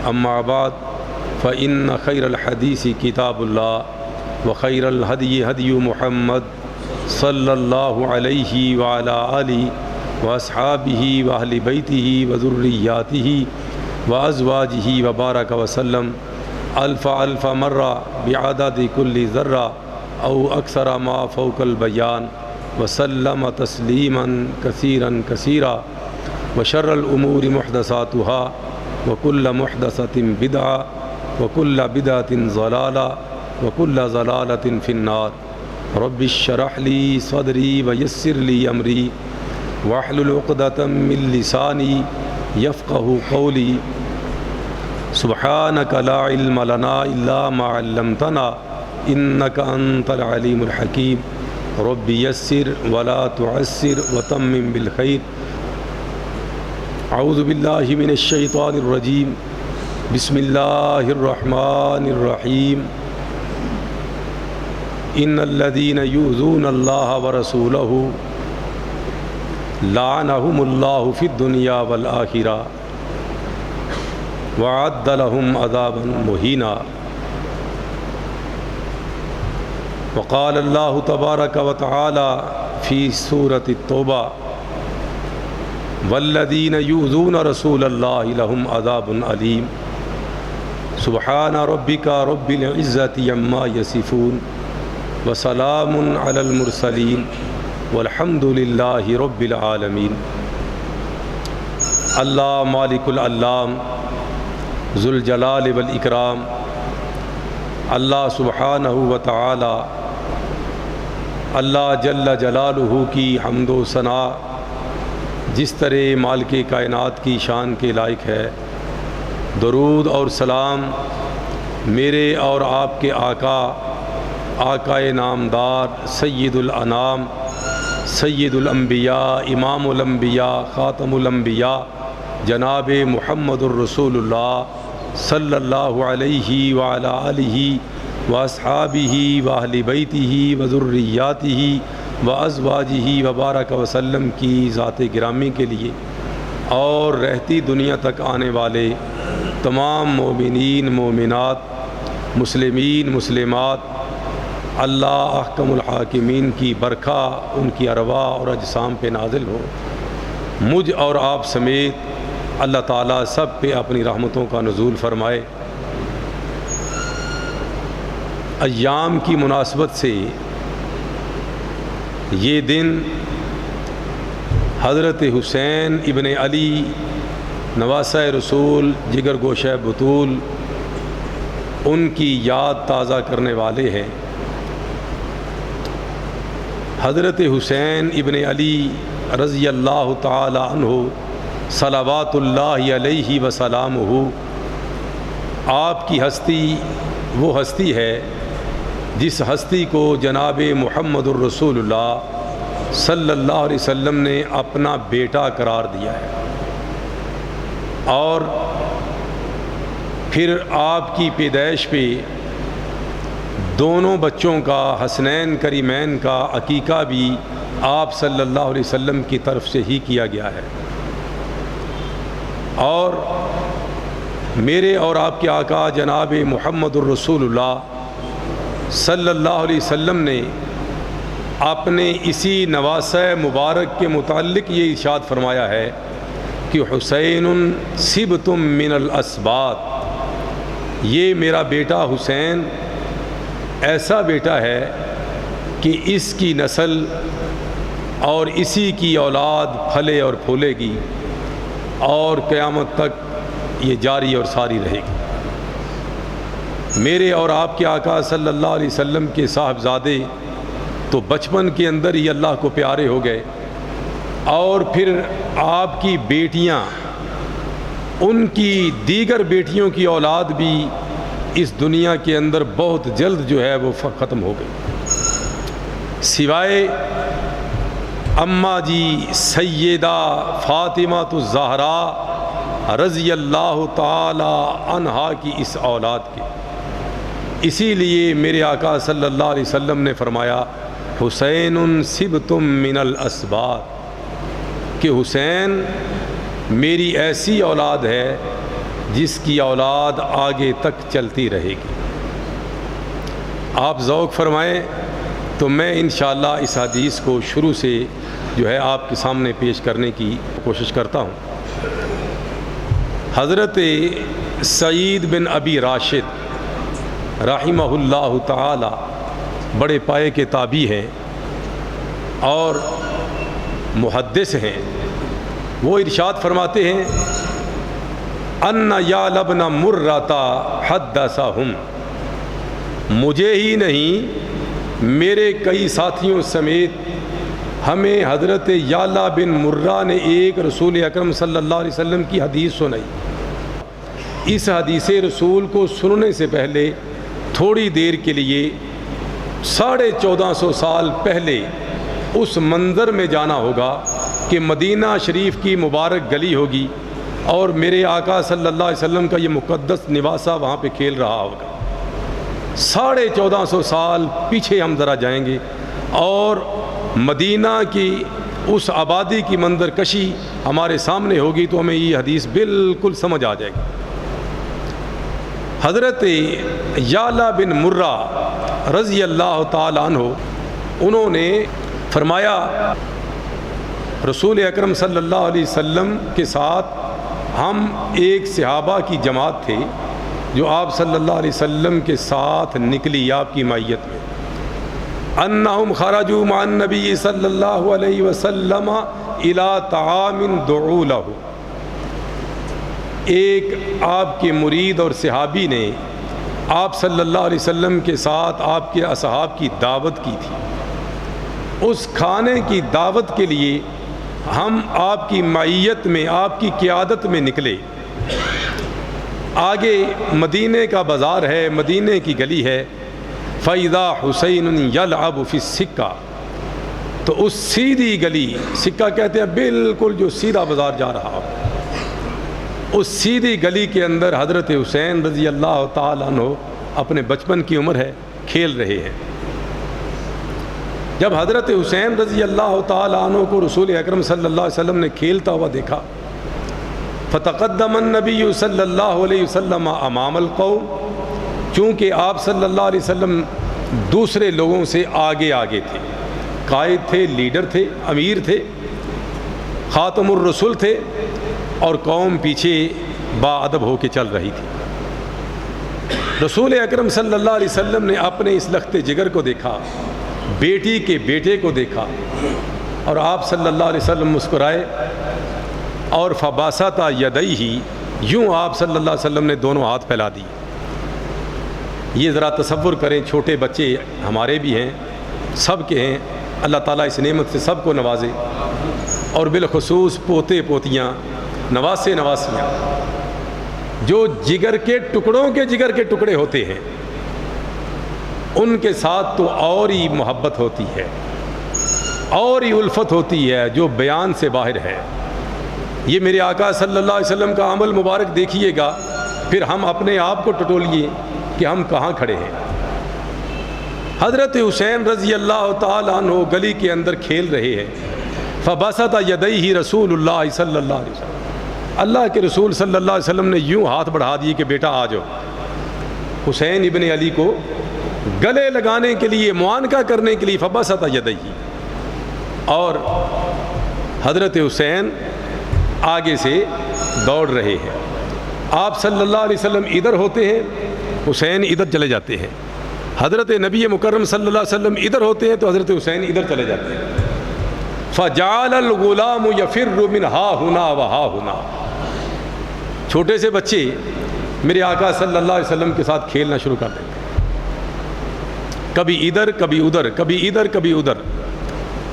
أما بعد فإن خير الحديث كتاب الله وخير الهدي هدي محمد صلى الله عليه وعلى آله وأصحابه وأهل بيته وذرياته وأزواجه وبارك وسلم ألف مرة بعدد كل ذرة أو أكثر ما فوق البيان وسلم تسليما كثيرا كثيرا وشر الأمور محدثاتها وكل محدثة بدعة وكل بدعة ضلالة وكل ضلالة في النار رب اشرح لي صدري ويسر لي أمري واحلل عقدة من لساني يفقه قولي سبحانك لا علم لنا إلا ما علمتنا إنك أنت العليم الحكيم رب يسر ولا تعسر وتمم بالخير اعوذ باللہ من الشیطان الرجیم بسم اللہ الرحمن الرحیم ان الذین یؤذون اللہ ورسولہ لعنہم اللہ فی الدنیا والآخرہ وأعد لهم عذابا مهینا وقال اللہ تبارک وتعالی فی سورۃ التوبہ والذین یؤذون رسول اللہ لهم عذاب علیم سبحان ربک رب العزۃ عما یصفون وسلام علی المرسلین والحمد للہ رب العالمین۔ اللہ مالک العلام ذو الجلال والاکرام، اللہ سبحانہ وتعالی، اللہ جل جلالہ کی حمد و ثنا جس طرح مالک کائنات کی شان کے لائق ہے، درود اور سلام میرے اور آپ کے آقا نامدار سید الانام، سید الانبیاء، امام الانبیاء، خاتم الانبیاء، جناب محمد الرسول اللہ صلی اللہ علیہ وعلی آلہ واصحابہ واہل بیتہ وذریاتہ وازواجہ وبارک وسلم کی ذات گرامی کے لیے اور رہتی دنیا تک آنے والے تمام مومنین مومنات مسلمین مسلمات اللہ احکم الحاکمین کی برکہ ان کی ارواح اور اجسام پہ نازل ہو، مجھ اور آپ سمیت اللہ تعالیٰ سب پہ اپنی رحمتوں کا نزول فرمائے۔ ایام کی مناسبت سے یہ دن حضرت حسین ابن علی نواسہ رسول جگر گوشہ بطول ان کی یاد تازہ کرنے والے ہیں۔ حضرت حسین ابن علی رضی اللہ تعالی عنہ صلوات اللہ علیہ وسلامہ، آپ کی ہستی وہ ہستی ہے جس ہستی کو جناب محمد الرسول اللہ صلی اللہ علیہ وسلم نے اپنا بیٹا قرار دیا ہے، اور پھر آپ کی پیدائش پہ دونوں بچوں کا حسنین کریمین کا عقیقہ بھی آپ صلی اللہ علیہ وسلم کی طرف سے ہی کیا گیا ہے، اور میرے اور آپ کے آقا جناب محمد الرسول اللہ صلی اللہ علیہ وسلم نے اپنے اسی نواسہ مبارک کے متعلق یہ ارشاد فرمایا ہے کہ حسین صبت من الاسباط، یہ میرا بیٹا حسین ایسا بیٹا ہے کہ اس کی نسل اور اسی کی اولاد پھلے اور پھولے گی اور قیامت تک یہ جاری اور ساری رہے گی۔ میرے اور آپ کے آقا صلی اللہ علیہ وسلم کے صاحبزادے تو بچپن کے اندر ہی اللہ کو پیارے ہو گئے، اور پھر آپ کی بیٹیاں، ان کی دیگر بیٹیوں کی اولاد بھی اس دنیا کے اندر بہت جلد جو ہے وہ ختم ہو گئی، سوائے اماں جی سیدہ فاطمہ الزہرا رضی اللہ تعالی عنہا کی اس اولاد کے۔ اسی لیے میرے آقا صلی اللہ علیہ وسلم نے فرمایا حسین صبتم من الاسباط، کہ حسین میری ایسی اولاد ہے جس کی اولاد آگے تک چلتی رہے گی۔ آپ ذوق فرمائیں تو میں انشاءاللہ اس حدیث کو شروع سے جو ہے آپ کے سامنے پیش کرنے کی کوشش کرتا ہوں۔ حضرت سعید بن ابی راشد رحمہ اللہ تعالی بڑے پائے کے تابعی ہیں اور محدث ہیں۔ وہ ارشاد فرماتے ہیں ان یعلا بن مرۃ حدثہم، مجھے ہی نہیں میرے کئی ساتھیوں سمیت ہمیں حضرت یعلا بن مرہ نے ایک رسول اکرم صلی اللہ علیہ وسلم کی حدیث سنائی۔ اس حدیث رسول کو سننے سے پہلے تھوڑی دیر کے لیے 1450 سال پہلے اس منظر میں جانا ہوگا کہ مدینہ شریف کی مبارک گلی ہوگی اور میرے آقا صلی اللہ علیہ وسلم کا یہ مقدس نواسہ وہاں پہ کھیل رہا ہوگا۔ 1450 سال پیچھے ہم ذرا جائیں گے اور مدینہ کی اس آبادی کی منظر کشی ہمارے سامنے ہوگی تو ہمیں یہ حدیث بالکل سمجھ آ جائے گی۔ حضرت یعلا بن مرہ رضی اللہ تعالیٰ عنہ انہوں نے فرمایا رسول اکرم صلی اللہ علیہ وسلم کے ساتھ ہم ایک صحابہ کی جماعت تھے جو آپ صلی اللہ علیہ وسلم کے ساتھ نکلی آپ کی معیت میں۔ انہم خرجوا مع النبی صلی اللہ علیہ وسلم الی طعام دعوا لہ، ایک آپ کے مرید اور صحابی نے آپ صلی اللہ علیہ وسلم کے ساتھ آپ کے اصحاب کی دعوت کی تھی۔ اس کھانے کی دعوت کے لیے ہم آپ کی معیت میں آپ کی قیادت میں نکلے۔ آگے مدینے کا بازار ہے، مدینے کی گلی ہے۔ فَإِذَا حُسَيْنٌ يَلْعَبُ فِي السِّكَّةِ، تو اس سیدھی گلی، سکہ کہتے ہیں بالکل جو سیدھا بازار جا رہا ہو، اس سیدھی گلی کے اندر حضرت حسین رضی اللہ تعالیٰ عنہ اپنے بچپن کی عمر ہے کھیل رہے ہیں۔ جب حضرت حسین رضی اللہ تعالیٰ عنہ کو رسول اکرم صلی اللہ علیہ وسلم نے کھیلتا ہوا دیکھا، فتقدم النبی صلی اللہ علیہ وسلم امام القوم، چونکہ آپ صلی اللہ علیہ وسلم دوسرے لوگوں سے آگے آگے تھے، قائد تھے، لیڈر تھے، امیر تھے، خاتم الرسول تھے، اور قوم پیچھے با ادب ہو کے چل رہی تھی۔ رسول اکرم صلی اللہ علیہ وسلم نے اپنے اس لخت جگر کو دیکھا، بیٹی کے بیٹے کو دیکھا، اور آپ صلی اللہ علیہ وسلم مسکرائے اور فباسط یدیہ، یوں آپ صلی اللہ علیہ وسلم نے دونوں ہاتھ پھیلا دی۔ یہ ذرا تصور کریں، چھوٹے بچے ہمارے بھی ہیں، سب کے ہیں، اللہ تعالیٰ اس نعمت سے سب کو نوازے، اور بالخصوص پوتے پوتیاں، نواسے نواسیاں جو جگر کے ٹکڑوں کے جگر کے ٹکڑے ہوتے ہیں، ان کے ساتھ تو اور ہی محبت ہوتی ہے، اور ہی الفت ہوتی ہے جو بیان سے باہر ہے۔ یہ میرے آقا صلی اللہ علیہ وسلم کا عمل مبارک دیکھیے گا، پھر ہم اپنے آپ کو ٹٹولیے کہ ہم کہاں کھڑے ہیں۔ حضرت حسین رضی اللہ تعالیٰ عنہ گلی کے اندر کھیل رہے ہیں۔ فبسط یدیہ رسول اللہ صلی اللہ علیہ وسلم، اللہ کے رسول صلی اللہ علیہ وسلم نے یوں ہاتھ بڑھا دیے کہ بیٹا آ جاؤ۔ حسین ابن علی کو گلے لگانے کے لیے، معانقہ کرنے کے لیے فبسط یدیہ، اور حضرت حسین آگے سے دوڑ رہے ہیں۔ آپ صلی اللہ علیہ وسلم ادھر ہوتے ہیں، حسین ادھر چلے جاتے ہیں۔ حضرت نبی مکرم صلی اللہ علیہ وسلم ادھر ہوتے ہیں تو حضرت حسین ادھر چلے جاتے ہیں۔ فجعل الغلام یفر من ہا ہنا و ہا ہنا، چھوٹے سے بچے میرے آقا صلی اللہ علیہ وسلم کے ساتھ کھیلنا شروع کر دیتے، کبھی ادھر کبھی ادھر، کبھی ادھر کبھی ادھر۔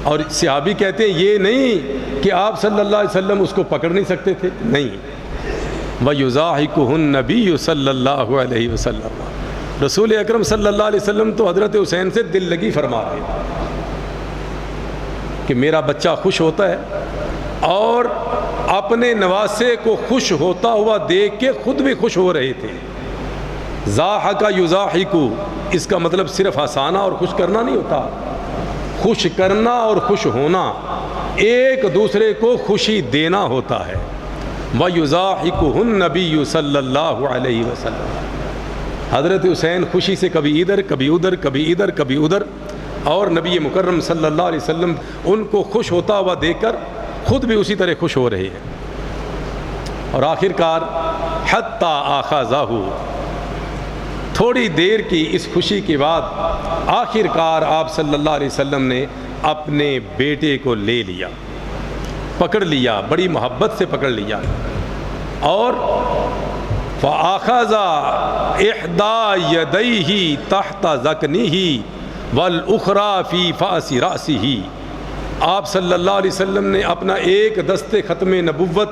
اور صحابی کہتے ہیں یہ نہیں کہ آپ صلی اللہ علیہ وسلم اس کو پکڑ نہیں سکتے تھے، نہیں۔ وَيُزَاحِكُهُ النَّبِيُّ صلی اللہ علیہ وسلم، رسول اکرم صلی اللہ علیہ وسلم تو حضرت حسین سے دل لگی فرما رہے تھے کہ میرا بچہ خوش ہوتا ہے، اور اپنے نواسے کو خوش ہوتا ہوا دیکھ کے خود بھی خوش ہو رہے تھے۔ ضاحک یضاحک، اس کا مطلب صرف ہنسانا اور خوش کرنا نہیں ہوتا، خوش کرنا اور خوش ہونا ایک دوسرے کو خوشی دینا ہوتا ہے۔ وَيُزَاحِكُهُ النَّبِيُّ صلی اللہ علیہ وسلم۔ حضرت حسین خوشی سے کبھی ادھر کبھی ادھر کبھی ادھر کبھی ادھر، اور نبی مکرم صلی اللہ علیہ وسلم ان کو خوش ہوتا ہوا دیکھ کر خود بھی اسی طرح خوش ہو رہے ہیں۔ اور آخر کار حتیٰ آخذہ، تھوڑی دیر کی اس خوشی کے بعد آخر کار آپ صلی اللہ علیہ وسلم نے اپنے بیٹے کو لے لیا، پکڑ لیا، بڑی محبت سے پکڑ لیا، اور فَأَخَذَ إِحْدَى يَدَيْهِ تَحْتَ ذَقْنِهِ وَالْأُخْرَى فِي فَأْسِ رَأْسِهِ۔ آپ صلی اللہ علیہ وسلم نے اپنا ایک دست ختم نبوت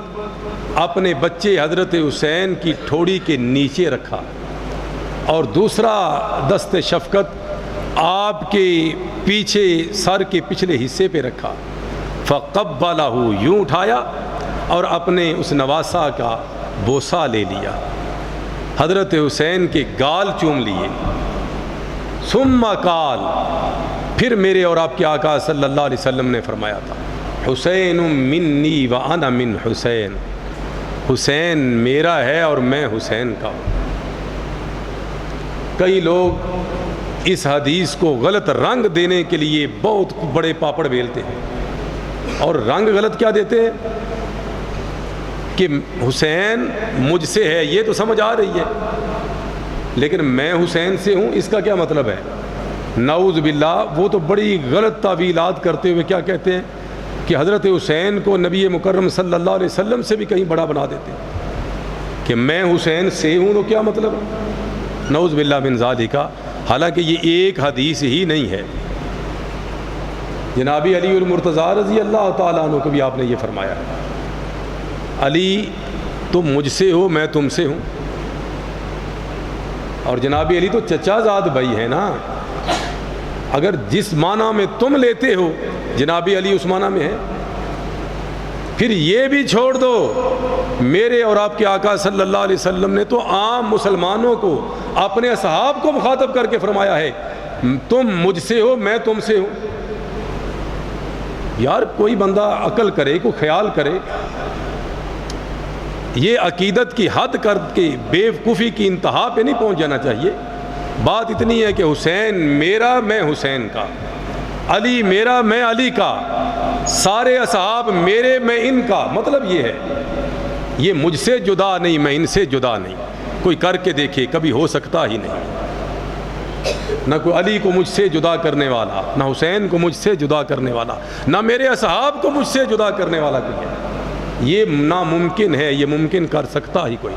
اپنے بچے حضرت حسین کی ٹھوڑی کے نیچے رکھا، اور دوسرا دست شفقت آپ کے پیچھے سر کے پچھلے حصے پہ رکھا۔ فَقَبَّلَهُ، یوں اٹھایا اور اپنے اس نواسا کا بوسہ لے لیا، حضرت حسین کے گال چوم لیے۔ ثم قال، پھر میرے اور آپ کے آقا صلی اللہ علیہ وسلم نے فرمایا تھا، حسین منی وانا من حسین، حسین میرا ہے اور میں حسین کا ہوں۔ کئی لوگ اس حدیث کو غلط رنگ دینے کے لیے بہت بڑے پاپڑ بیلتے ہیں، اور رنگ غلط کیا دیتے ہیں کہ حسین مجھ سے ہے، یہ تو سمجھ آ رہی ہے، لیکن میں حسین سے ہوں، اس کا کیا مطلب ہے؟ نعوذ باللہ، وہ تو بڑی غلط تعویلات کرتے ہوئے کیا کہتے ہیں کہ حضرت حسین کو نبی مکرم صلی اللہ علیہ وسلم سے بھی کہیں بڑا بنا دیتے ہیں کہ میں حسین سے ہوں، تو کیا مطلب ہے؟ نعوذ باللہ من ذالک۔ حالانکہ یہ ایک حدیث ہی نہیں ہے، جناب علی المرتضیٰ رضی اللہ تعالیٰ عنہ کو بھی آپ نے یہ فرمایا ہے، علی تم مجھ سے ہو، میں تم سے ہوں۔ اور جناب علی تو چچا زاد بھائی ہے نا، اگر جس معنی میں تم لیتے ہو جناب علی اس معنی میں ہے۔ پھر یہ بھی چھوڑ دو، میرے اور آپ کے آقا صلی اللہ علیہ وسلم نے تو عام مسلمانوں کو، اپنے اصحاب کو مخاطب کر کے فرمایا ہے، تم مجھ سے ہو، میں تم سے ہوں۔ یار کوئی بندہ عقل کرے، کوئی خیال کرے، یہ عقیدت کی حد کر کے بے وقوفی کی انتہا پہ نہیں پہنچ جانا چاہیے۔ بات اتنی ہے کہ حسین میرا، میں حسین کا، علی میرا، میں علی کا، سارے اصحاب میرے، میں ان کا، مطلب یہ ہے یہ مجھ سے جدا نہیں، میں ان سے جدا نہیں۔ کوئی کر کے دیکھے، کبھی ہو سکتا ہی نہیں۔ نہ کوئی علی کو مجھ سے جدا کرنے والا، نہ حسین کو مجھ سے جدا کرنے والا، نہ میرے اصحاب کو مجھ سے جدا کرنے والا کوئی ہے۔ یہ ناممکن ہے، یہ ممکن کر سکتا ہی کوئی۔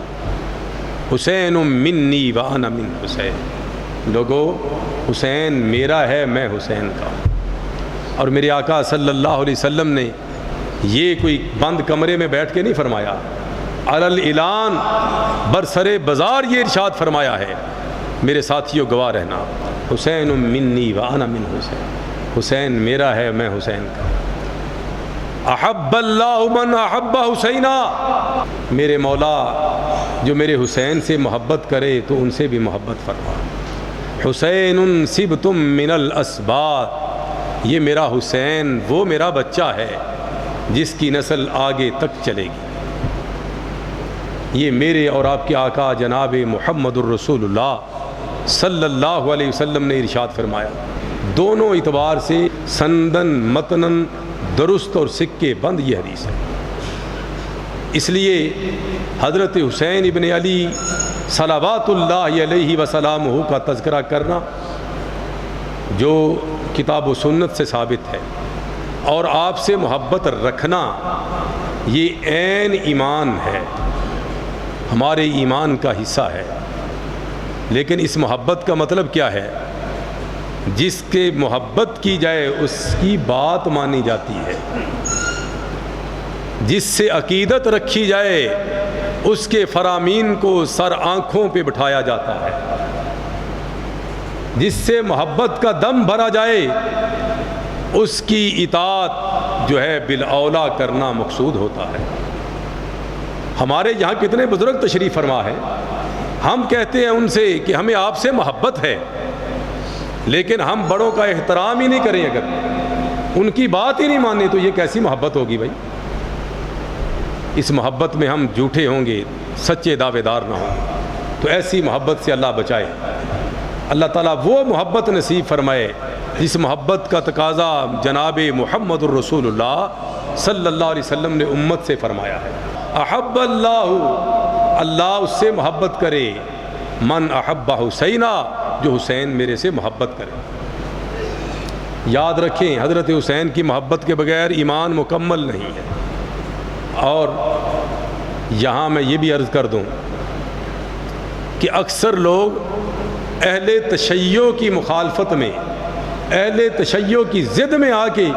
حسین منی وانا من حسین، لوگو حسین میرا ہے، میں حسین کا۔ اور میرے آقا صلی اللہ علیہ وسلم نے یہ کوئی بند کمرے میں بیٹھ کے نہیں فرمایا، علی الاعلان برسر بازار یہ ارشاد فرمایا ہے، میرے ساتھیوں گواہ رہنا، حسین منی وانا من حسین، حسین میرا ہے، میں حسین کا۔ احب اللہ من احب حسینہ، میرے مولا جو میرے حسین سے محبت کرے تو ان سے بھی محبت فرما۔ حسین سبتم من الاسباط، یہ میرا حسین وہ میرا بچہ ہے جس کی نسل آگے تک چلے گی۔ یہ میرے اور آپ کے آقا جناب محمد الرسول اللہ صلی اللہ علیہ وسلم نے ارشاد فرمایا، دونوں اعتبار سے سندن متنن درست اور سکے بند یہ حدیث ہے۔ اس لیے حضرت حسین ابن علی صلوات اللہ علیہ وسلامہ کا تذکرہ کرنا جو کتاب و سنت سے ثابت ہے، اور آپ سے محبت رکھنا یہ عین ایمان ہے، ہمارے ایمان کا حصہ ہے۔ لیکن اس محبت کا مطلب کیا ہے؟ جس کے محبت کی جائے اس کی بات مانی جاتی ہے، جس سے عقیدت رکھی جائے اس کے فرامین کو سر آنکھوں پہ بٹھایا جاتا ہے، جس سے محبت کا دم بھرا جائے اس کی اطاعت جو ہے بالاولیٰ کرنا مقصود ہوتا ہے۔ ہمارے یہاں کتنے بزرگ تشریف فرما ہے، ہم کہتے ہیں ان سے کہ ہمیں آپ سے محبت ہے، لیکن ہم بڑوں کا احترام ہی نہیں کریں، اگر ان کی بات ہی نہیں مانیں تو یہ کیسی محبت ہوگی بھائی؟ اس محبت میں ہم جھوٹے ہوں گے، سچے دعوے دار نہ ہوں گے۔ تو ایسی محبت سے اللہ بچائے۔ اللہ تعالیٰ وہ محبت نصیب فرمائے جس محبت کا تقاضا جناب محمد الرسول اللہ صلی اللہ علیہ وسلم نے امت سے فرمایا ہے۔ احب اللہ، اللہ اس سے محبت کرے، من احب حسینہ، جو حسین میرے سے محبت کرے۔ یاد رکھیں حضرت حسین کی محبت کے بغیر ایمان مکمل نہیں ہے۔ اور یہاں میں یہ بھی عرض کر دوں کہ اکثر لوگ اہل تشیع کی مخالفت میں، اہل تشیع کی ضد میں آ کے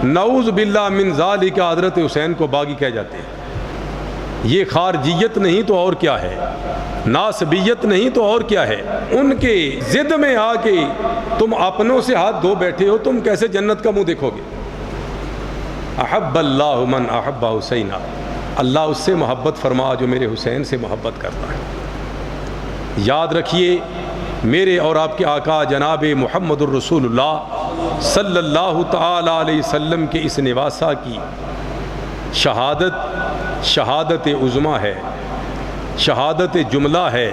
نعوذ باللہ من ذالک حضرت حسین کو باغی کہہ جاتے ہیں۔ یہ خارجیت نہیں تو اور کیا ہے، ناسبیت نہیں تو اور کیا ہے۔ ان کے ضد میں آ کے تم اپنوں سے ہاتھ دھو بیٹھے ہو، تم کیسے جنت کا منہ دیکھو گے؟ احب اللہ من احب حسینہ، اللہ اس سے محبت فرما جو میرے حسین سے محبت کرتا ہے۔ یاد رکھیے میرے اور آپ کے آقا جناب محمد الرسول اللہ صلی اللہ تعالی علیہ وسلم کے اس نواسہ کی شہادت عظمیٰ ہے، شہادت جملہ ہے،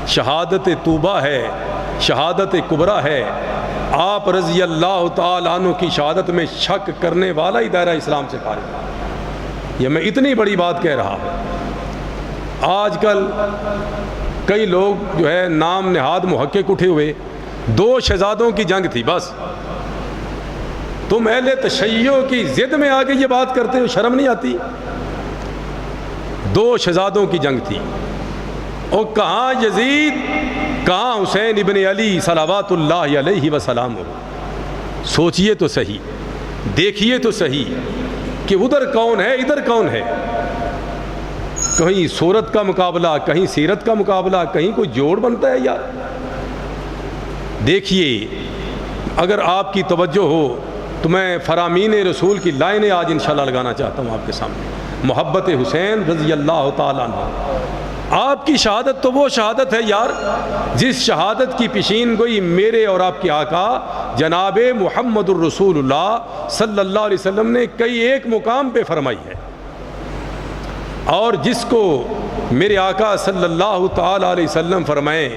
شہادت طوبہ ہے، شہادت کبریٰ ہے۔ آپ رضی اللہ تعالی عنہ کی شہادت میں شک کرنے والا ہی دائرہ اسلام سے خارج ہے۔ یہ میں اتنی بڑی بات کہہ رہا ہوں۔ آج کل کئی لوگ جو ہے نام نہاد محقق اٹھے ہوئے، 2 شہزادوں کی جنگ تھی بس، تم اہل تشیع کی ضد میں آ کے یہ بات کرتے ہو، شرم نہیں آتی؟ 2 شہزادوں کی جنگ تھی، اور کہاں یزید، کہاں حسین ابن علی صلوات اللہ علیہ وسلم ہو۔ سوچئے تو صحیح، دیکھیے تو صحیح کہ ادھر کون ہے ادھر کون ہے۔ کہیں صورت کا مقابلہ، کہیں سیرت کا مقابلہ، کہیں کوئی جوڑ بنتا ہے یار۔ دیکھیے اگر آپ کی توجہ ہو تو میں فرامین رسول کی لائنیں آج انشاءاللہ لگانا چاہتا ہوں آپ کے سامنے۔ محبت حسین رضی اللہ تعالیٰ عنہ، آپ کی شہادت تو وہ شہادت ہے یار جس شہادت کی پیشین گوئی میرے اور آپ کے آقا جناب محمد الرسول اللہ صلی اللہ علیہ وسلم نے کئی ایک مقام پہ فرمائی ہے، اور جس کو میرے آقا صلی اللہ تعالی علیہ وسلم فرمائیں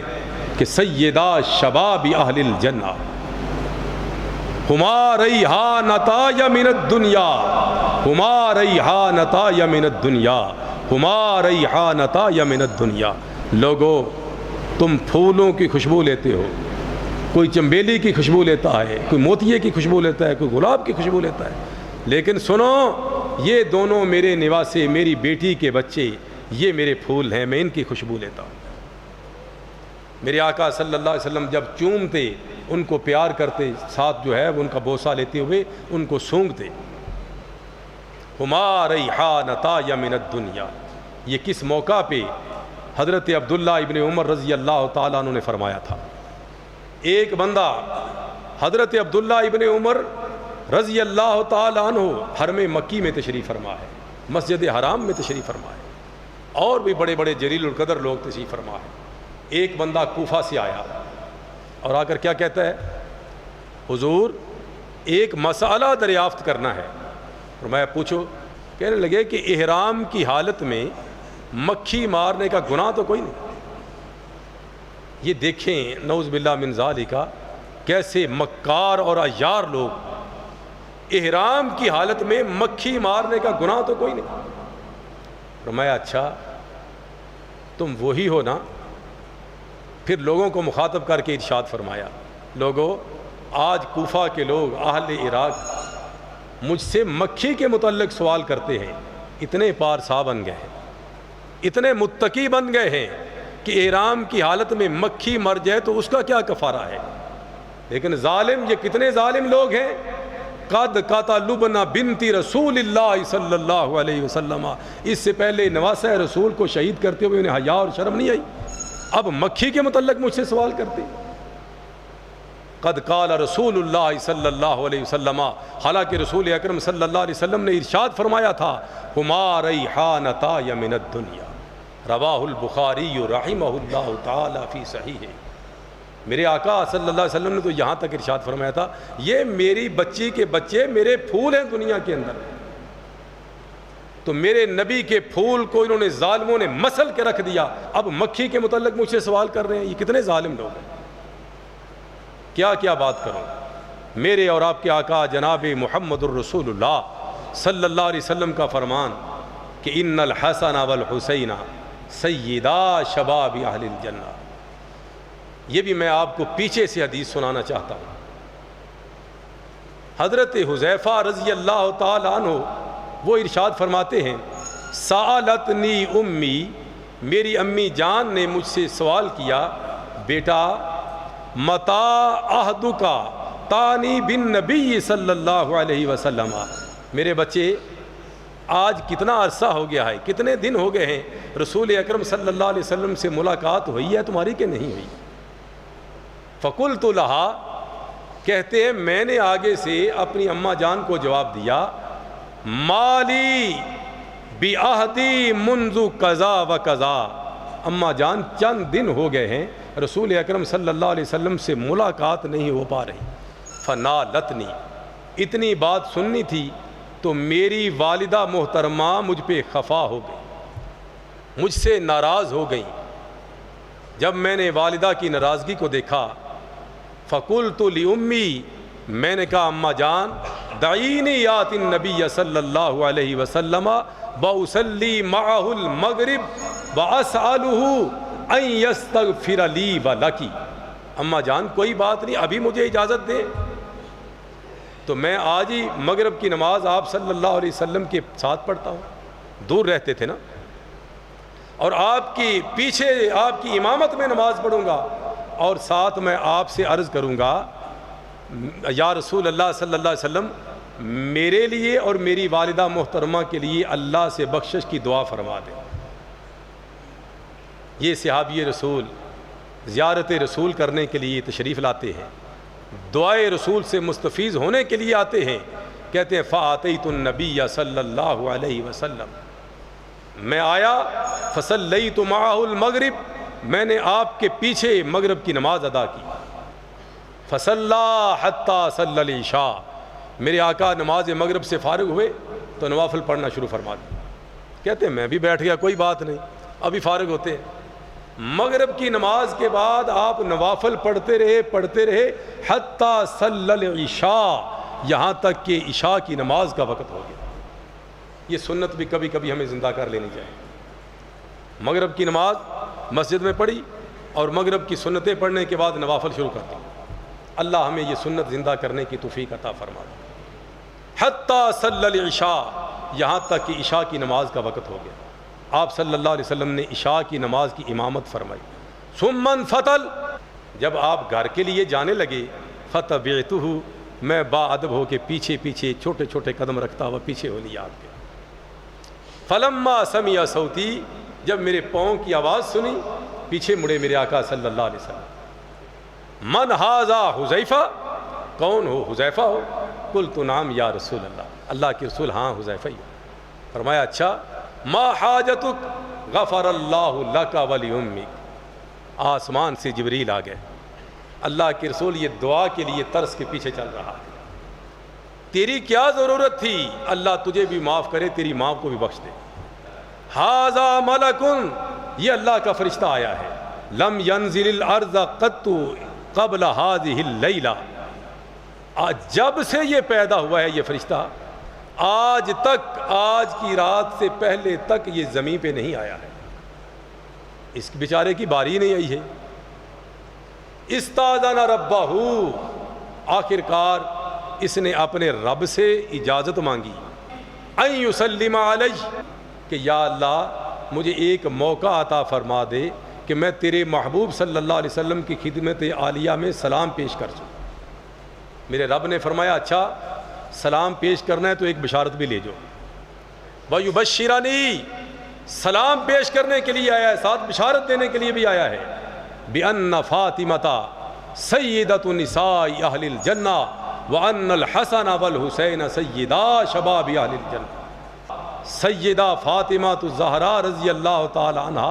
کہ سیدہ شباب اہل الجنہ ہما ریحانتا من الدنیا، ہما ریحانتا من الدنیا، ہما ریحانتا من الدنیا۔ لوگو تم پھولوں کی خوشبو لیتے ہو، کوئی چنبیلی کی خوشبو لیتا ہے، کوئی موتیے کی خوشبو لیتا ہے، کوئی گلاب کی خوشبو لیتا ہے، لیکن سنو یہ دونوں میرے نواسے، میری بیٹی کے بچے، یہ میرے پھول ہیں، میں ان کی خوشبو لیتا ہوں۔ میرے آقا صلی اللہ علیہ وسلم جب چومتے، ان کو پیار کرتے، ساتھ جو ہے وہ ان کا بوسہ لیتے ہوئے ان کو سونگتے۔ ہما ریحانتا من الدنیا، یہ کس موقع پہ حضرت عبداللہ ابن عمر رضی اللہ تعالیٰ عنہ نے فرمایا تھا۔ ایک بندہ حضرت عبداللہ ابن عمر رضی اللہ تعالیٰ عنہ حرم مکی میں تشریف فرما ہے، مسجد حرام میں تشریف فرما ہے، اور بھی بڑے بڑے جلیل القدر لوگ تشریف فرما ہے۔ ایک بندہ کوفہ سے آیا اور آ کر کیا کہتا ہے، حضور ایک مسئلہ دریافت کرنا ہے۔ فرمایا پوچھو۔ کہنے لگے کہ احرام کی حالت میں مکھی مارنے کا گناہ تو کوئی نہیں۔ یہ دیکھیں نعوذ باللہ من ذالک کیسے مکار اور عیار لوگ، احرام کی حالت میں مکھی مارنے کا گناہ تو کوئی نہیں۔ فرمایا اچھا تم وہی ہو نا؟ پھر لوگوں کو مخاطب کر کے ارشاد فرمایا، لوگوں آج کوفہ کے لوگ اہل عراق مجھ سے مکھی کے متعلق سوال کرتے ہیں، اتنے پارسا بن گئے ہیں، اتنے متقی بن گئے ہیں کہ احرام کی حالت میں مکھی مر جائے تو اس کا کیا کفارہ ہے۔ لیکن ظالم، یہ کتنے ظالم لوگ ہیں، قد قتلوا بنت رسول اللہ صلی اللہ علیہ وسلم، اس سے پہلے نواسہ رسول کو شہید کرتے ہوئے انہیں حیا اور شرم نہیں آئی، اب مکھی کے متعلق مجھ سے سوال کرتے۔ قد قال رسول اللہ صلی اللہ علیہ وسلم، حالانکہ رسول اکرم صلی اللہ علیہ وسلم نے ارشاد فرمایا تھا، ہما ریحانتا من الدنیا، رواہ البخاری رحمہ اللہ تعالی فی صحیح۔ میرے آقا صلی اللہ علیہ وسلم نے تو یہاں تک ارشاد فرمایا تھا، یہ میری بچی کے بچے میرے پھول ہیں دنیا کے اندر۔ تو میرے نبی کے پھول کو انہوں نے ظالموں نے مسل کے رکھ دیا، اب مکھی کے متعلق مجھ سے سوال کر رہے ہیں۔ یہ کتنے ظالم لوگ ہیں، کیا کیا بات کروں۔ میرے اور آپ کے آقا جناب محمد الرسول اللہ صلی اللہ علیہ وسلم کا فرمان کہ ان الحسن والحسین سیدا شباب اہل الجنہ، یہ بھی میں آپ کو پیچھے سے حدیث سنانا چاہتا ہوں۔ حضرت حذیفہ رضی اللہ تعالی عنہ وہ ارشاد فرماتے ہیں، سألتنی امی، میری امی جان نے مجھ سے سوال کیا، بیٹا متا عہدکا تانی بن نبی صلی اللہ علیہ وسلم، میرے بچے آج کتنا عرصہ ہو گیا ہے، کتنے دن ہو گئے ہیں رسول اکرم صلی اللہ علیہ وسلم سے ملاقات ہوئی ہے تمہاری کہ نہیں ہوئی؟ فقلت لہا، کہتے ہیں میں نے آگے سے اپنی اماں جان کو جواب دیا، مالی بعہدی منذ قضا و قضا، اماں جان چند دن ہو گئے ہیں رسول اکرم صلی اللہ علیہ وسلم سے ملاقات نہیں ہو پا رہی۔ فنالتنی، اتنی بات سننی تھی تو میری والدہ محترمہ مجھ پہ خفا ہو گئی، مجھ سے ناراض ہو گئیں۔ جب میں نے والدہ کی ناراضگی کو دیکھا، فقلت لأمی، میں نے کہا اماں جان دعینی یات النبی صلی اللہ علیہ وسلم واصلی معہ المغرب واسألہ ان یستغفر لی ولکی، اماں جان کوئی بات نہیں، ابھی مجھے اجازت دے تو میں آج ہی مغرب کی نماز آپ صلی اللہ علیہ وسلم کے ساتھ پڑھتا ہوں، دور رہتے تھے نا، اور آپ کی پیچھے آپ کی امامت میں نماز پڑھوں گا، اور ساتھ میں آپ سے عرض کروں گا یا رسول اللہ صلی اللہ علیہ وسلم میرے لیے اور میری والدہ محترمہ کے لیے اللہ سے بخشش کی دعا فرما دیں۔ یہ صحابی رسول زیارت رسول کرنے کے لیے تشریف لاتے ہیں، دعائے رسول سے مستفیض ہونے کے لیے آتے ہیں، کہتے ہیں فآتیت النبی صلی اللہ علیہ وسلم، میں آیا فصلیت معہ المغرب، میں نے آپ کے پیچھے مغرب کی نماز ادا کی، فصلی حتی صلی العشاء، میرے آقا نماز مغرب سے فارغ ہوئے تو نوافل پڑھنا شروع فرما دیا۔ کہتے ہیں میں بھی بیٹھ گیا، کوئی بات نہیں، ابھی فارغ ہوتے ہیں۔ مغرب کی نماز کے بعد آپ نوافل پڑھتے رہے حتی صلی العشاء، یہاں تک کہ عشاء کی نماز کا وقت ہو گیا۔ یہ سنت بھی کبھی کبھی ہمیں زندہ کر لینی چاہیے۔ مغرب کی نماز مسجد میں پڑھی اور مغرب کی سنتیں پڑھنے کے بعد نوافل شروع کرتا ہوں۔ اللہ ہمیں یہ سنت زندہ کرنے کی توفیق عطا فرما دے۔ حتی صلی العشاء، یہاں تک کہ عشاء کی نماز کا وقت ہو گیا، آپ صلی اللہ علیہ وسلم نے عشاء کی نماز کی امامت فرمائی۔ ثم انفتل، جب آپ گھر کے لیے جانے لگے، فتبعتہ، میں با ادب ہو کے پیچھے چھوٹے چھوٹے قدم رکھتا ہوا پیچھے ہو لیا آپ کے۔ فلما سمع صوتی، جب میرے پاؤں کی آواز سنی پیچھے مڑے میرے آقا صلی اللہ علیہ وسلم، من ھذا حذیفہ، کون ہو؟ حذیفہ ہو؟ قلت نعم یا رسول اللہ، اللہ کے رسول ہاں حذیفہ ہی ہو۔ فرمایا اچھا، ما حاجتک، غفر اللہ لک ولی امک، آسمان سے جبریل آ گئے، اللہ کے رسول یہ دعا کے لیے ترس کے پیچھے چل رہا ہے، تیری کیا ضرورت تھی، اللہ تجھے بھی معاف کرے، تیری ماں کو بھی بخش دے۔ ھذا ملک، یہ اللہ کا فرشتہ آیا ہے، لم ینزل الارض قط قبل ھذہ اللیلہ، جب سے یہ پیدا ہوا ہے یہ فرشتہ آج تک، آج کی رات سے پہلے تک یہ زمین پہ نہیں آیا ہے، اس بیچارے کی باری نہیں آئی ہے۔ استاذن ربہ، آخر کار اس نے اپنے رب سے اجازت مانگی، ان یسلم علیہ، کہ یا اللہ مجھے ایک موقع عطا فرما دے کہ میں تیرے محبوب صلی اللہ علیہ وسلم کی خدمت عالیہ میں سلام پیش کر سکوں۔ میرے رب نے فرمایا اچھا سلام پیش کرنا ہے تو ایک بشارت بھی لے جاؤ۔ وَيُبَشِّرَنِي، سلام پیش کرنے کے لیے آیا ہے، ساتھ بشارت دینے کے لیے بھی آیا ہے، بِأَنَّ فَاطِمَةَ سَيِّدَةُ نِسَاءِ أَهْلِ الْجَنَّةِ وَأَنَّ الْحَسَنَ وَالْحُسَيْنَ سَيِّدَا شَبَابِ أَهْلِ الْجَنَّةِ، سیدہ فاطمہ الزہرا رضی اللہ تعالی عنہ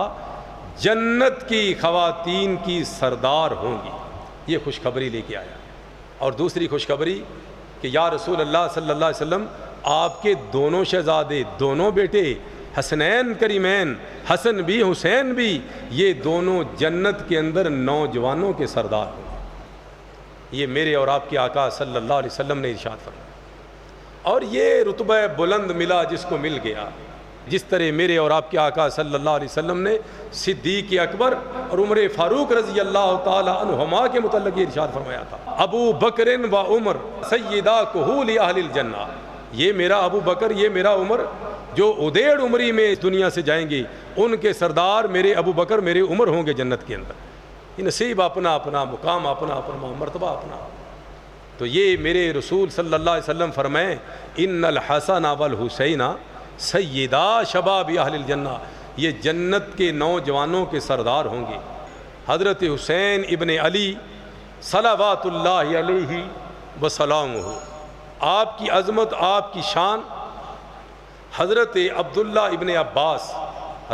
جنت کی خواتین کی سردار ہوں گی، یہ خوشخبری لے کے آیا۔ اور دوسری خوشخبری کہ یا رسول اللہ صلی اللہ علیہ وسلم آپ کے دونوں شہزادے، دونوں بیٹے حسنین کریمین، حسن بھی حسین بھی، یہ دونوں جنت کے اندر نوجوانوں کے سردار ہوں۔ یہ میرے اور آپ کے آقا صلی اللہ علیہ وسلم نے ارشاد فرمایا۔ اور یہ رتبہ بلند ملا جس کو مل گیا، جس طرح میرے اور آپ کے آقا صلی اللہ علیہ وسلم نے صدیق اکبر اور عمر فاروق رضی اللہ تعالی عنہما کے متعلق یہ ارشاد فرمایا تھا، ابو بکر و عمر سیدہ کہول اہل الجنہ، یہ میرا ابو بکر، یہ میرا عمر، جو ادیڑ عمری میں اس دنیا سے جائیں گے، ان کے سردار میرے ابو بکر، میرے عمر ہوں گے جنت کے اندر۔ یہ نصیب اپنا اپنا، مقام اپنا اپنا، مرتبہ اپنا۔ تو یہ میرے رسول صلی اللہ علیہ وسلم فرمائیں ان الحسن والحسین سیدا شباب اہل الجنہ، یہ جنت کے نوجوانوں کے سردار ہوں گے۔ حضرت حسین ابن علی صلوات اللہ علیہ وسلامہ، آپ کی عظمت، آپ کی شان۔ حضرت عبداللہ ابن عباس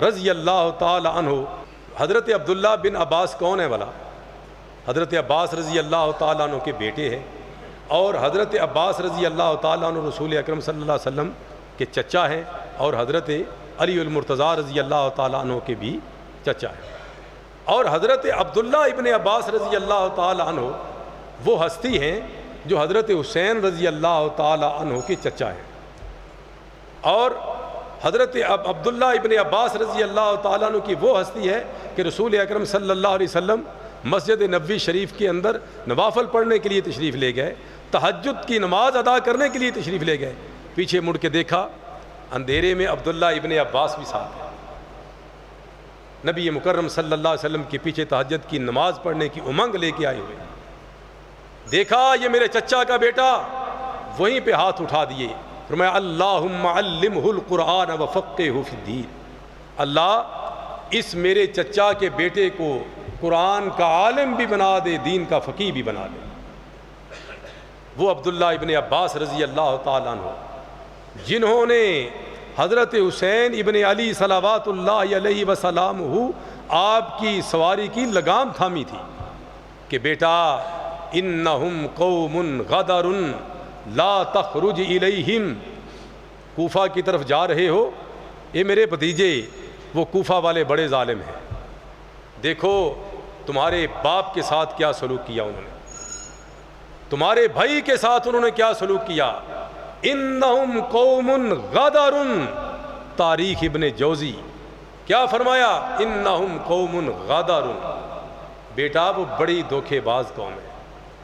رضی اللہ تعالی عنہ، حضرت عبداللہ بن عباس کون ہے والا؟ حضرت عباس رضی اللہ تعالیٰ عنہ کے بیٹے ہیں، اور حضرت عباس رضی اللہ تعالیٰ عنہ رسول اکرم صلی اللہ علیہ وسلم کے چچا ہیں، اور حضرت علی المرتضیٰ رضی اللہ تعالیٰ عنہ کے بھی چچا ہیں۔ اور حضرت عبداللہ ابن عباس رضی اللہ تعالیٰ عنہ وہ ہستی ہیں جو حضرت حسین رضی اللہ تعالیٰ عنہ کے چچا ہیں۔ اور حضرت عبداللہ ابن عباس رضی اللہ تعالیٰ عنہ کی وہ ہستی ہے کہ رسول اکرم صلی اللہ علیہ وسلم مسجد نبوی شریف کے اندر نوافل پڑھنے کے لیے تشریف لے گئے، تہجد کی نماز ادا کرنے کے لیے تشریف لے گئے، پیچھے مڑ کے دیکھا اندھیرے میں عبداللہ ابن عباس بھی ساتھ ہے، نبی مکرم صلی اللہ علیہ وسلم کے پیچھے تہجد کی نماز پڑھنے کی امنگ لے کے آئے ہوئے، دیکھا یہ میرے چچا کا بیٹا، وہیں پہ ہاتھ اٹھا دیے، فرمایا اللہم علمہ القرآن وفقہہ فی الدین، اللہ اس میرے چچا کے بیٹے کو قرآن کا عالم بھی بنا دے، دین کا فقیہ بھی بنا دے۔ وہ عبداللہ ابن عباس رضی اللہ تعالیٰ عنہ جنہوں نے حضرت حسین ابن علی صلوات اللہ علیہ وسلم آپ کی سواری کی لگام تھامی تھی کہ بیٹا انہم قوم غدر لا تخرج الیہم، کوفہ کی طرف جا رہے ہو، اے میرے بھتیجے وہ کوفہ والے بڑے ظالم ہیں، دیکھو تمہارے باپ کے ساتھ کیا سلوک کیا انہوں نے، تمہارے بھائی کے ساتھ انہوں نے کیا سلوک کیا، انہم قوم غدر، تاریخ ابن جوزی کیا فرمایا، انہم قوم غدر، بیٹا وہ بڑی دھوکے باز قوم ہے،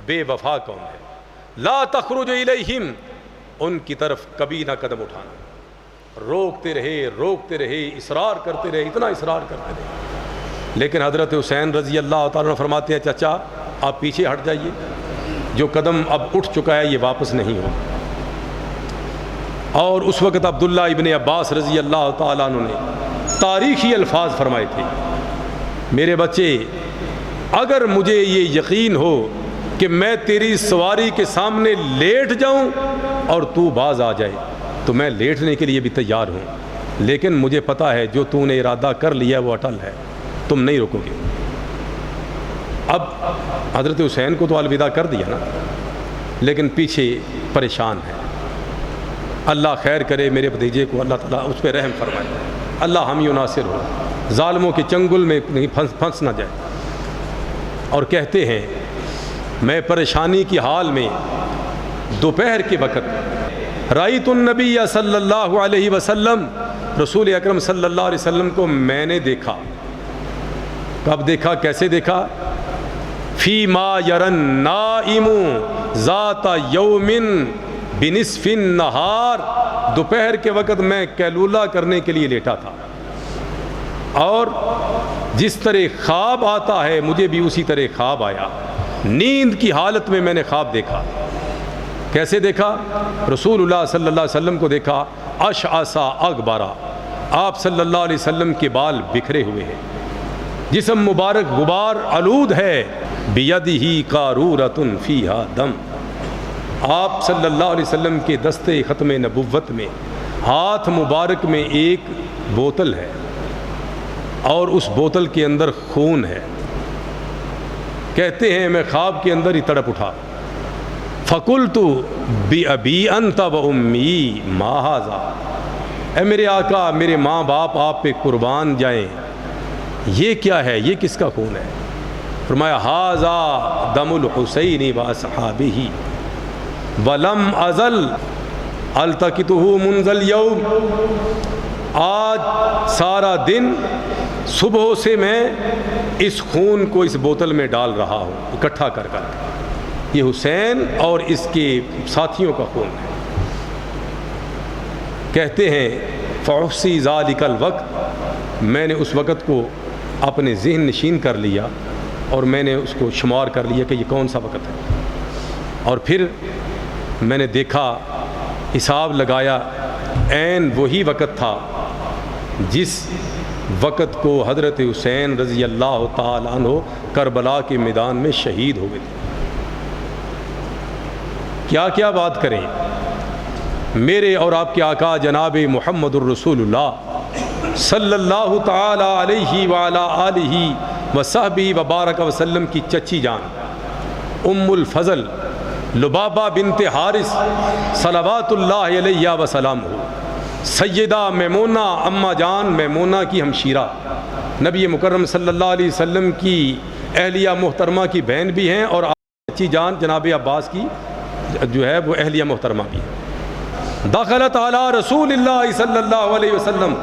بے وفا قوم ہے، لا تخرج الیہم، ان کی طرف کبھی نہ قدم اٹھانا، روکتے رہے، اصرار کرتے رہے، اتنا اصرار کرتے رہے، لیکن حضرت حسین رضی اللہ تعالیٰ عنہ فرماتے ہیں چچا آپ پیچھے ہٹ جائیے، جو قدم اب اٹھ چکا ہے یہ واپس نہیں ہو۔ اور اس وقت عبداللہ ابن عباس رضی اللہ تعالیٰ عنہ نے تاریخی الفاظ فرمائے تھے، میرے بچے اگر مجھے یہ یقین ہو کہ میں تیری سواری کے سامنے لیٹ جاؤں اور تو باز آ جائے تو میں لیٹنے کے لیے بھی تیار ہوں، لیکن مجھے پتا ہے جو تو نے ارادہ کر لیا وہ اٹل ہے، تم نہیں رکو گے۔ اب حضرت حسین کو تو الوداع کر دیا نا، لیکن پیچھے پریشان ہے، اللہ خیر کرے میرے بھتیجے کو، اللہ تعالیٰ اس پہ رحم فرمائے، اللہ حامی و ناصر ہو، ظالموں کے چنگل میں نہیں پھنس نہ جائے۔ اور کہتے ہیں میں پریشانی کی حال میں دوپہر کے وقت رأیت النبی صلی اللہ علیہ وسلم، رسول اکرم صلی اللہ علیہ وسلم کو میں نے دیکھا، کب دیکھا، کیسے دیکھا، فی ما یرن نائم ذات یوم بنصف النہار، دوپہر کے وقت میں قیلولہ کرنے کے لیے لیٹا تھا، اور جس طرح خواب آتا ہے مجھے بھی اسی طرح خواب آیا، نیند کی حالت میں میں نے خواب دیکھا، کیسے دیکھا، رسول اللہ صلی اللہ علیہ وسلم کو دیکھا، اشعثا اغبرا، آپ صلی اللہ علیہ وسلم کے بال بکھرے ہوئے ہیں، جسم مبارک غبار آلود ہے، بیدہ قارورۃ فیہا دم، آپ صلی اللہ علیہ وسلم کے دستے ختم نبوت میں ہاتھ مبارک میں ایک بوتل ہے، اور اس بوتل کے اندر خون ہے۔ کہتے ہیں میں خواب کے اندر ہی تڑپ اٹھا، فقلت بأبی انت و امی ما ھذا، اے میرے آقا میرے ماں باپ آپ پہ قربان جائیں، یہ کیا ہے، یہ کس کا خون ہے؟ فرمایا ھذا دم الحسین و اصحابہ ولم ازل التقطہ منذ اليوم، آج سارا دن صبح سے میں اس خون کو اس بوتل میں ڈال رہا ہوں اکٹھا کر کر، یہ حسین اور اس کے ساتھیوں کا خون ہے۔ کہتے ہیں فاحصی ذالک الوقت، میں نے اس وقت کو اپنے ذہن نشین کر لیا اور میں نے اس کو شمار کر لیا کہ یہ کون سا وقت ہے، اور پھر میں نے دیکھا، حساب لگایا، عین وہی وقت تھا جس وقت کو حضرت حسین رضی اللہ تعالی عنہ کربلا کے میدان میں شہید ہوئے تھے۔ کیا کیا بات کریں، میرے اور آپ کے آقا جناب محمد الرسول اللہ صلی اللہ تعالی علیہ وعلا آلہ وصحبہ وبارک وسلم کی چچی جان ام الفضل لبابہ بنت حارث صلوات اللہ علیہ وسلامہ، سیدہ میمونہ اماں جان میمونہ کی ہمشیرہ، نبی مکرم صلی اللہ علیہ وسلم کی اہلیہ محترمہ کی بہن بھی ہیں، اور چچی جان جناب عباس کی جو ہے وہ اہلیہ محترمہ بھی ہے۔ دخلت علی رسول اللہ صلی اللہ علیہ وسلم،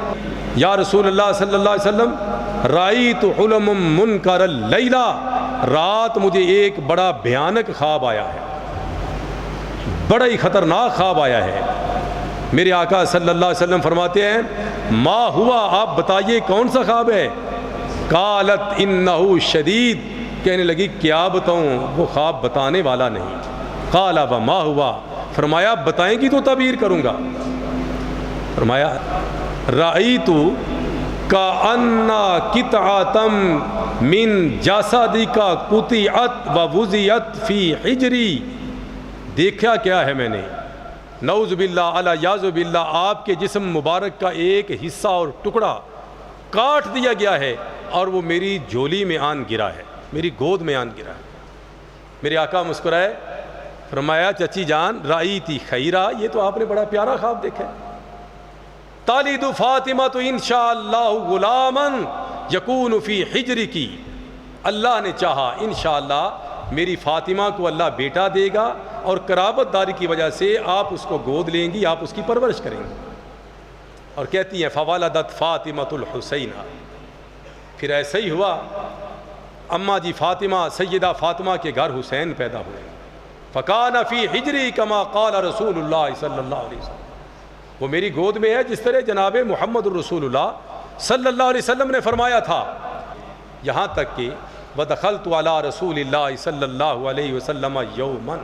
یا رسول اللہ صلی اللہ علیہ وسلم رأیت حلم منکر اللیلہ، رات مجھے ایک بڑا بھیانک خواب آیا ہے، بڑا ہی خطرناک خواب آیا ہے۔ میرے آقا صلی اللہ علیہ وسلم فرماتے ہیں ما ہوا، آپ بتائیے کون سا خواب ہے؟ قالت انہ شدید، کہنے لگی کیا بتاؤں، وہ خواب بتانے والا نہیں۔ قال وما ہوا، فرمایا بتائیں گی تو تعبیر کروں گا۔ فرمایا رأیت کأن قطعۃ من جسدک قطعت ووضعت فی حجری، دیکھا کیا ہے میں نے، نعوذ باللہ الیاذ باللہ، آپ کے جسم مبارک کا ایک حصہ اور ٹکڑا کاٹ دیا گیا ہے اور وہ میری جھولی میں آن گرا ہے، میری گود میں آن گرا ہے۔ میرے آقا مسکرائے، فرمایا چچی جان رأیتی خیرہ، یہ تو آپ نے بڑا پیارا خواب دیکھا ہے۔ تالد فاطمہ تو انشاءاللہ غلاما یکون فی حجرکی، اللہ نے چاہا انشاءاللہ میری فاطمہ کو اللہ بیٹا دے گا، اور قرابت داری کی وجہ سے آپ اس کو گود لیں گی، آپ اس کی پرورش کریں گے۔ اور کہتی ہیں فولدت فاطمۃ الحسین، پھر ایسا ہی ہوا، اماں جی فاطمہ سیدہ فاطمہ کے گھر حسین پیدا ہوئے۔ فکان فی حجری کما قال رسول اللہ صلی اللہ علیہ وسلم، وہ میری گود میں ہے جس طرح جناب محمد الرسول اللہ صلی اللہ علیہ وسلم نے فرمایا تھا۔ یہاں تک کہ وَدَخَلْتُ عَلَىٰ رَسُولِ اللَّهِ صلی اللہ علیہ وسلم یوماً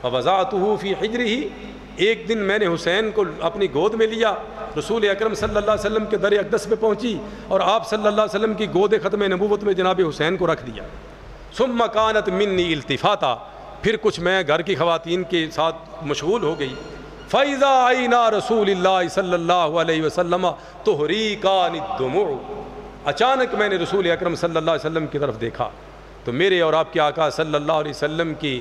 فَوَضَعْتُهُ فِي حِجْرِهِ، ایک دن میں نے حسین کو اپنی گود میں لیا، رسول اکرم صلی اللہ علیہ وسلم کے در اقدس پہ پہنچی اور آپ صلی اللہ علیہ وسلم کی گود ختم نبوت میں جناب حسین کو رکھ دیا۔ ثم كانت منی التفاتا، پھر کچھ میں گھر کی خواتین کے ساتھ مشغول ہو گئی۔ فَإِذَا عَيْنَا رَسُولِ اللَّهِ صلی اللہ علیہ وسلم تُحْرِقَانِ الدُّمُوعُ، اچانک میں نے رسول اکرم صلی اللہ علیہ وسلم کی طرف دیکھا تو میرے اور آپ کے آقا صلی اللہ علیہ وسلم کی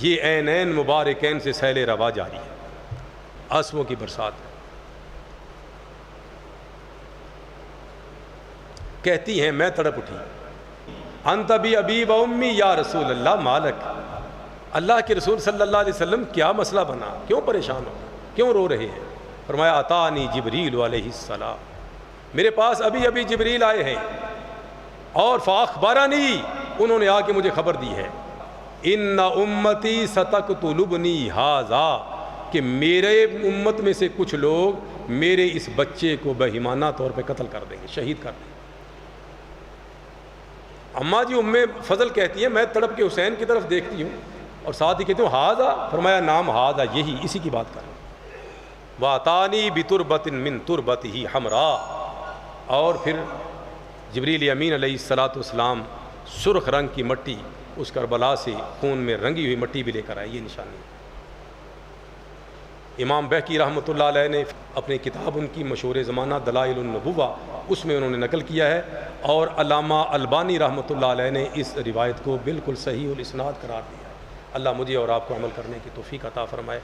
یہ عینین مبارکین سے سیل روا جاری ہے، آنسوؤں کی برسات ہے۔ کہتی ہیں میں تڑپ اٹھی، انت بی ابی و امی یا رسول اللہ مالک، اللہ کے رسول صلی اللہ علیہ وسلم کیا مسئلہ بنا، کیوں پریشان ہو، کیوں رو رہے ہیں؟ فرمایا اتانی جبریل علیہ السلام، میرے پاس ابھی ابھی جبریل آئے ہیں، اور فاخبرنی، انہوں نے آ کے مجھے خبر دی ہے، ان امتی ستقتلبنی ھذا، کہ میرے امت میں سے کچھ لوگ میرے اس بچے کو بہیمانہ طور پہ قتل کر دیں گے، شہید کر دیں گے۔ اماں جی ام فضل کہتی ہیں میں تڑپ کے حسین کی طرف دیکھتی ہوں اور ساتھ ہی کہتی ہوں ھذا، فرمایا نام ھذا، یہی اسی کی بات کر رہا ہوں۔ وَأَتَانِي بِتُرْبَةٍ مِّن تُرْبَتِهِ حَمْرَاء، اور پھر جبریل امین علیہ السلام سرخ رنگ کی مٹی اس کربلا سے خون میں رنگی ہوئی مٹی بھی لے کر آئے، یہ نشانی۔ امام بہقی رحمۃ اللہ علیہ نے اپنی کتاب ان کی مشہور زمانہ دلائل النبوہ، اس میں انہوں نے نقل کیا ہے، اور علامہ البانی رحمۃ اللہ علیہ نے اس روایت کو بالکل صحیح الاسناد قرار دیا ہے۔ اللہ مجھے اور آپ کو عمل کرنے کی توفیق عطا فرمائے۔